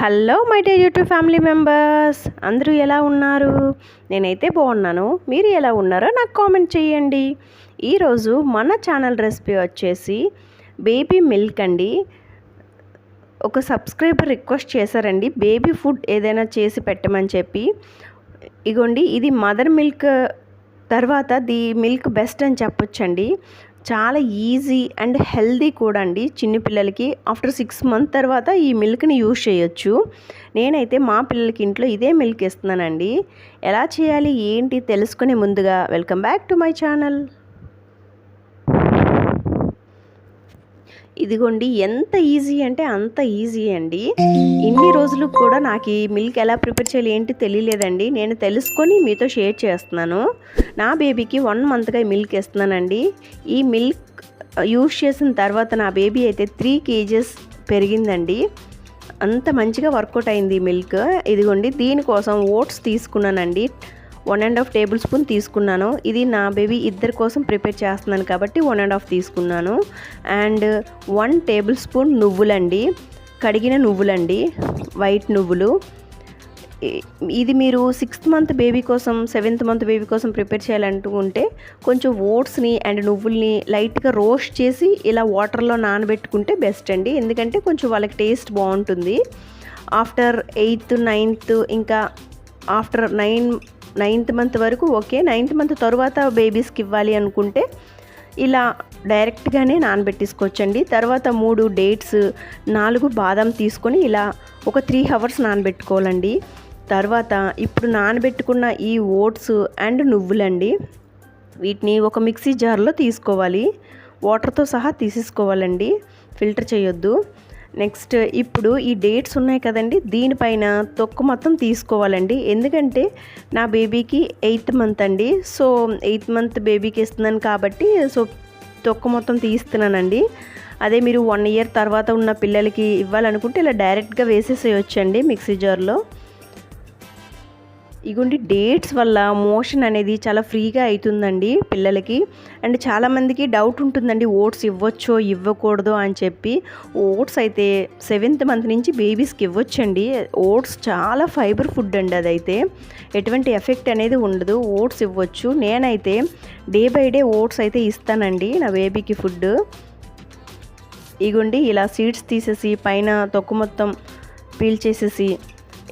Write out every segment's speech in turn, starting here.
Hello my dear YouTube family members, అందరూ ఎలా ఉన్నారు? నేనైతే బాగున్నాను. మీరు ఎలా ఉన్నారో నాకు కామెంట్ చేయండి. ఈరోజు మన ఛానల్ రెసిపీ వచ్చేసి బేబీ మిల్క్ అండి. ఒక సబ్స్క్రైబర్ రిక్వెస్ట్ చేశారండి బేబీ ఫుడ్ ఏదైనా చేసి పెట్టమని చెప్పి. ఇగోండి, ఇది మదర్ మిల్క్ తర్వాత ది మిల్క్ బెస్ట్ అని చెప్పొచ్చండి. చాలా ఈజీ అండ్ హెల్దీ కూడా అండి. చిన్నపిల్లలకి ఆఫ్టర్ 6 మంత్ తర్వాత ఈ మిల్క్ని యూజ్ చేయొచ్చు. నేనైతే మా పిల్లలకి ఇంట్లో ఇదే మిల్క్ ఇస్తున్నానండి. ఎలా చేయాలి ఏంటి తెలుసుకునే ముందుగా welcome back to my channel. ఇదిగోండి, ఎంత ఈజీ అంటే అంత ఈజీ అండి. ఇన్ని రోజులు కూడా నాకు ఈ మిల్క్ ఎలా ప్రిపేర్ చేయాలి ఏంటి తెలియలేదండి. నేను తెలుసుకొని మీతో షేర్ చేస్తున్నాను. నా బేబీకి 1 మంత్గా మిల్క్ ఇస్తున్నానండి. ఈ మిల్క్ యూజ్ చేసిన తర్వాత నా బేబీ అయితే 3 kgs పెరిగిందండి. అంత మంచిగా వర్కౌట్ అయింది ఈ మిల్క్. ఇదిగోండి, దీనికోసం ఓట్స్ తీసుకున్నానండి. 1.5 టేబుల్ స్పూన్ తీసుకున్నాను. ఇది నా బేబీ ఇద్దరి కోసం ప్రిపేర్ చేస్తున్నాను కాబట్టి 1.5 తీసుకున్నాను. అండ్ 1 టేబుల్ స్పూన్ నువ్వులండి, కడిగిన నువ్వులండి, వైట్ నువ్వులు. ఇది మీరు 6th మంత్ బేబీ కోసం 7th మంత్ బేబీ కోసం ప్రిపేర్ చేయాలనుకుంటే కొంచెం ఓట్స్ని అండ్ నువ్వుల్ని లైట్గా రోస్ట్ చేసి ఇలా వాటర్లో నానబెట్టుకుంటే బెస్ట్ అండి. ఎందుకంటే కొంచెం వాళ్ళకి టేస్ట్ బాగుంటుంది. ఆఫ్టర్ 8th 9th ఇంకా ఆఫ్టర్ 9th మంత్ వరకు ఓకే. 9th మంత్ తర్వాత బేబీస్కి ఇవ్వాలి అనుకుంటే ఇలా డైరెక్ట్గానే నానబెట్టేసుకోవచ్చండి. తర్వాత 3 డేట్స్ 4 బాదం తీసుకొని ఇలా ఒక 3 hours నానబెట్టుకోవాలండి. తర్వాత ఇప్పుడు నానబెట్టుకున్న ఈ ఓట్స్ అండ్ నువ్వులండి, వీటిని ఒక మిక్సీ జార్లో తీసుకోవాలి. వాటర్తో సహా తీసేసుకోవాలండి, ఫిల్టర్ చేయొద్దు. నెక్స్ట్ ఇప్పుడు ఈ డేట్స్ ఉన్నాయి కదండి, దీనిపైన తొక్కు మొత్తం తీసుకోవాలండి. ఎందుకంటే నా బేబీకి 8th మంత్ అండి. సో 8th మంత్ బేబీకి ఇస్తున్నాను కాబట్టి సో తొక్కు మొత్తం తీస్తున్నానండి. అదే మీరు 1 year తర్వాత ఉన్న పిల్లలకి ఇవ్వాలనుకుంటే ఇలా డైరెక్ట్గా వేసేసేయొచ్చండి మిక్సీ జార్లో. ఇగోండి, డేట్స్ వల్ల మోషన్ అనేది చాలా ఫ్రీగా అవుతుందండి పిల్లలకి. అండ్ చాలామందికి డౌట్ ఉంటుందండి ఓట్స్ ఇవ్వచ్చో ఇవ్వకూడదో అని చెప్పి. ఓట్స్ అయితే 7th మంత్ నుంచి బేబీస్కి ఇవ్వచ్చండి. ఓట్స్ చాలా ఫైబర్ ఫుడ్ అండి. అదైతే ఎటువంటి ఎఫెక్ట్ అనేది ఉండదు. ఓట్స్ ఇవ్వచ్చు. నేనైతే డే బై డే ఓట్స్ అయితే ఇస్తానండి నా బేబీకి ఫుడ్. ఇగోండి, ఇలా సీడ్స్ తీసేసి పైన తొక్కు మొత్తం పీల్ చేసేసి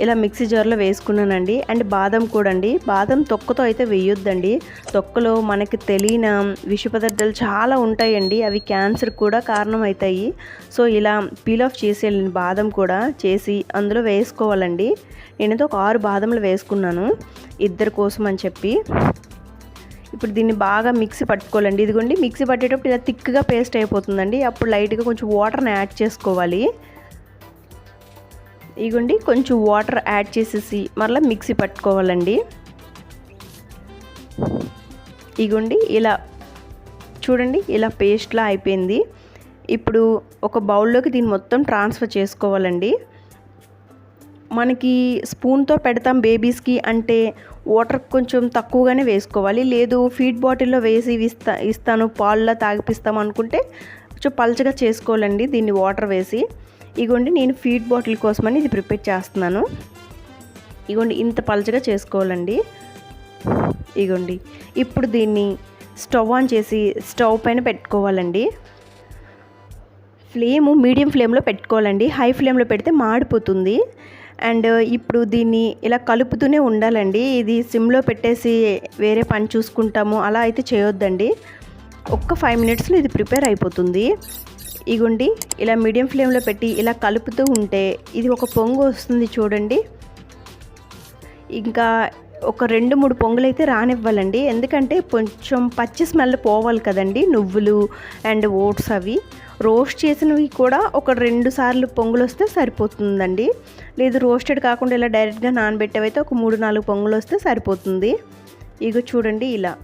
ఇలా మిక్సీ జార్లో వేసుకున్నానండి. అండ్ బాదం కూడా అండి. బాదం తొక్కతో అయితే వేయొద్దండి. తొక్కలో మనకి తెలియని విష పదార్థాలు చాలా ఉంటాయండి. అవి క్యాన్సర్ కూడా కారణం అవుతాయి. సో ఇలా పీల్ ఆఫ్ చేసేయాలండి. బాదం కూడా చేసి అందులో వేసుకోవాలండి. నేనైతే ఒక 6 బాదంలు వేసుకున్నాను ఇద్దరి కోసం అని చెప్పి. ఇప్పుడు దీన్ని బాగా మిక్సీ పట్టుకోవాలండి. ఇదిగోండి, మిక్సీ పట్టేటప్పుడు ఇలా థిక్గా పేస్ట్ అయిపోతుందండి. అప్పుడు లైట్గా కొంచెం వాటర్ని యాడ్ చేసుకోవాలి. ఇగోండి, కొంచెం వాటర్ యాడ్ చేసేసి మరలా మిక్సీ పట్టుకోవాలండి. ఇగోండి, ఇలా చూడండి, ఇలా పేస్ట్లా అయిపోయింది. ఇప్పుడు ఒక బౌల్లోకి దీన్ని మొత్తం ట్రాన్స్ఫర్ చేసుకోవాలండి. మనకి స్పూన్తో పెడతాం బేబీస్కి అంటే వాటర్ కొంచెం తక్కువగానే వేసుకోవాలి. లేదు ఫీడ్ బాటిల్లో వేసి ఇస్తాను పాల్లో తాగిపిస్తాం అనుకుంటే కొంచెం పల్చగా చేసుకోవాలండి దీన్ని వాటర్ వేసి. ఇగోండి, నేను ఫీడ్ బాటిల్ కోసమని ఇది ప్రిపేర్ చేస్తున్నాను. ఇగోండి, ఇంత పలచగా చేసుకోవాలండి. ఇగోండి, ఇప్పుడు దీన్ని స్టవ్ ఆన్ చేసి స్టవ్ పైన పెట్టుకోవాలండి. ఫ్లేమ్ మీడియం ఫ్లేమ్లో పెట్టుకోవాలండి. హై ఫ్లేమ్లో పెడితే మాడిపోతుంది. అండ్ ఇప్పుడు దీన్ని ఇలా కలుపుతూనే ఉండాలండి. ఇది సిమ్లో పెట్టేసి వేరే పని చూసుకుంటాము అలా అయితే చేయొద్దండి. ఒక్క 5 minutesలో ఇది ప్రిపేర్ అయిపోతుంది. ఇగోండి, ఇలా మీడియం ఫ్లేమ్లో పెట్టి ఇలా కలుపుతూ ఉంటే ఇది ఒక పొంగు వస్తుంది చూడండి. ఇంకా ఒక 2-3 పొంగులు అయితే రానివ్వాలండి. ఎందుకంటే కొంచెం పచ్చి స్మెల్ పోవాలి కదండి. నువ్వులు అండ్ ఓట్స్ అవి రోస్ట్ చేసినవి కూడా ఒక 2 సార్లు పొంగులు వస్తే సరిపోతుందండి. లేదు రోస్టెడ్ కాకుండా ఇలా డైరెక్ట్గా నానబెట్టేవైతే ఒక 3-4 పొంగులు వస్తే సరిపోతుంది. ఇగో చూడండి, ఇలా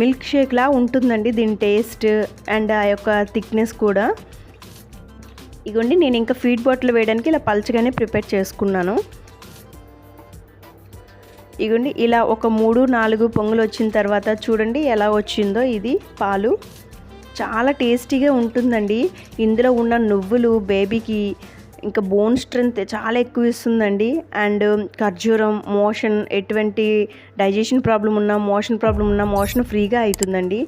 మిల్క్ షేక్లా ఉంటుందండి దీని టేస్ట్ అండ్ ఆ యొక్క థిక్నెస్ కూడా. ఇగోండి, నేను ఇంకా ఫీడ్ బాటిల్ వేయడానికి ఇలా పల్చగానే ప్రిపేర్ చేసుకున్నాను. ఇగోండి, ఇలా ఒక 3-4 పొంగులు వచ్చిన తర్వాత చూడండి ఎలా వచ్చిందో ఇది పాలు. చాలా టేస్టీగా ఉంటుందండి. ఇందులో ఉన్న నువ్వులు బేబీకి ఇంకా బోన్ స్ట్రెంత్ చాలా ఎక్కువ ఇస్తుందండి. అండ్ ఖర్జూరం ఎటువంటి డైజెషన్ ప్రాబ్లం ఉన్నా మోషన్ ఫ్రీగా అవుతుందండి.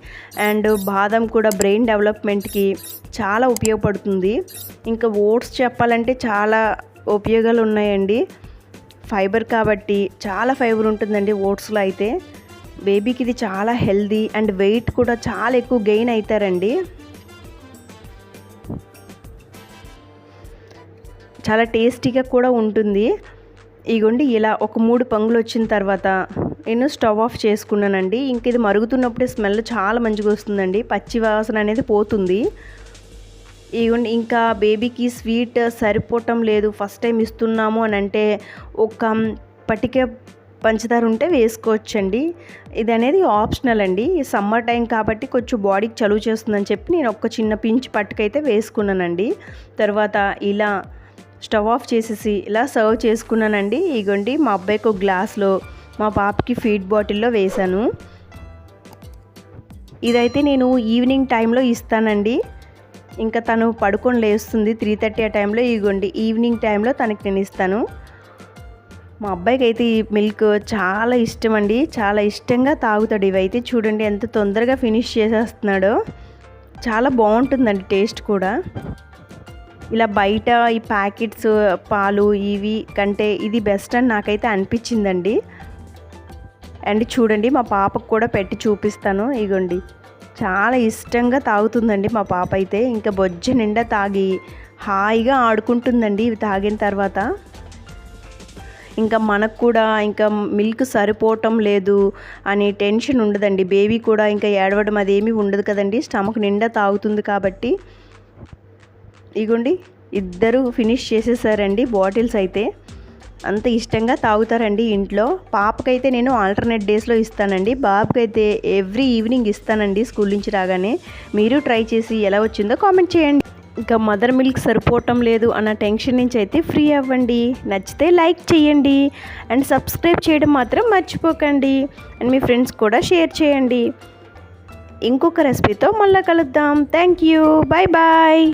అండ్ బాదం కూడా బ్రెయిన్ డెవలప్మెంట్కి చాలా ఉపయోగపడుతుంది. ఇంకా ఓట్స్ చెప్పాలంటే చాలా ఉపయోగాలు ఉన్నాయండి. ఫైబర్ కాబట్టి చాలా ఫైబర్ ఉంటుందండి ఓట్స్లో అయితే. బేబీకి ఇది చాలా హెల్దీ అండ్ వెయిట్ కూడా చాలా ఎక్కువ గెయిన్ అవుతారండి. చాలా టేస్టీగా కూడా ఉంటుంది. ఇగోండి ఇలా ఒక 3 పొంగులు వచ్చిన తర్వాత నేను స్టవ్ ఆఫ్ చేసుకున్నానండి. ఇంక ఇది మరుగుతున్నప్పుడే స్మెల్ చాలా మంచిగా వస్తుందండి. పచ్చి వాసన అనేది పోతుంది. ఇగోండి ఇంకా బేబీకి స్వీట్ సరిపోవటం లేదు, ఫస్ట్ టైం ఇస్తున్నాము అని అంటే ఒక పటిక పంచదార ఉంటే వేసుకోవచ్చండి. ఇది అనేది ఆప్షనల్ అండి. సమ్మర్ టైం కాబట్టి కొంచెం బాడీకి చలువ చేస్తుందని చెప్పి నేను ఒక చిన్న పించ్ పట్టుకైతే వేసుకున్నానండి. తర్వాత ఇలా స్టవ్ ఆఫ్ చేసేసి ఇలా సర్వ్ చేసుకున్నానండి. ఇగోండి మా అబ్బాయికి ఒక గ్లాస్లో, మా పాపకి ఫీడ్ బాటిల్లో వేశాను. ఇదైతే నేను ఈవినింగ్ టైంలో ఇస్తానండి. ఇంకా తను పడుకొని లేస్తుంది 3:30 ఆ టైంలో. ఇగోండి ఈవినింగ్ టైంలో తనకి నేను ఇస్తాను. మా అబ్బాయికి అయితే ఈ మిల్క్ చాలా ఇష్టం అండి. చాలా ఇష్టంగా తాగుతాడు. ఇవైతే చూడండి ఎంత తొందరగా ఫినిష్ చేసేస్తున్నాడో. చాలా బాగుంటుందండి టేస్ట్ కూడా. ఇలా బయట ఈ ప్యాకెట్స్ పాలు ఇవి కంటే ఇది బెస్ట్ అని నాకైతే అనిపించిందండి. అండ్ చూడండి మా పాపకు కూడా పెట్టి చూపిస్తాను. ఇగోండి చాలా ఇష్టంగా తాగుతుందండి మా పాప అయితే. ఇంకా బొజ్జ నిండా తాగి హాయిగా ఆడుకుంటుందండి ఇవి తాగిన తర్వాత. ఇంకా మనకు కూడా ఇంకా మిల్క్ సరిపోవటం లేదు అని టెన్షన్ ఉండదండి. బేబీ కూడా ఇంకా ఏడవడం అదేమీ ఉండదు కదండి, స్టమక్ నిండా తాగుతుంది కాబట్టి. ఇగోండి ఇద్దరు ఫినిష్ చేసేసారండి బాటిల్స్ అయితే. అంత ఇష్టంగా తాగుతారండి ఇంట్లో. పాపకైతే నేను ఆల్టర్నేట్ డేస్లో ఇస్తానండి. బాబుకైతే ఎవ్రీ ఈవినింగ్ ఇస్తానండి స్కూల్ నుంచి రాగానే. మీరు ట్రై చేసి ఎలా వచ్చిందో కామెంట్ చేయండి. ఇంకా మదర్ మిల్క్ సరిపోవటం లేదు అన్న టెన్షన్ నుంచి అయితే ఫ్రీ అవ్వండి. నచ్చితే లైక్ చేయండి అండ్ సబ్స్క్రైబ్ చేయడం మాత్రం మర్చిపోకండి. అండ్ మీ ఫ్రెండ్స్ కూడా షేర్ చేయండి. ఇంకొక రెసిపీతో మళ్ళీ కలుద్దాం. Thank you. Bye bye.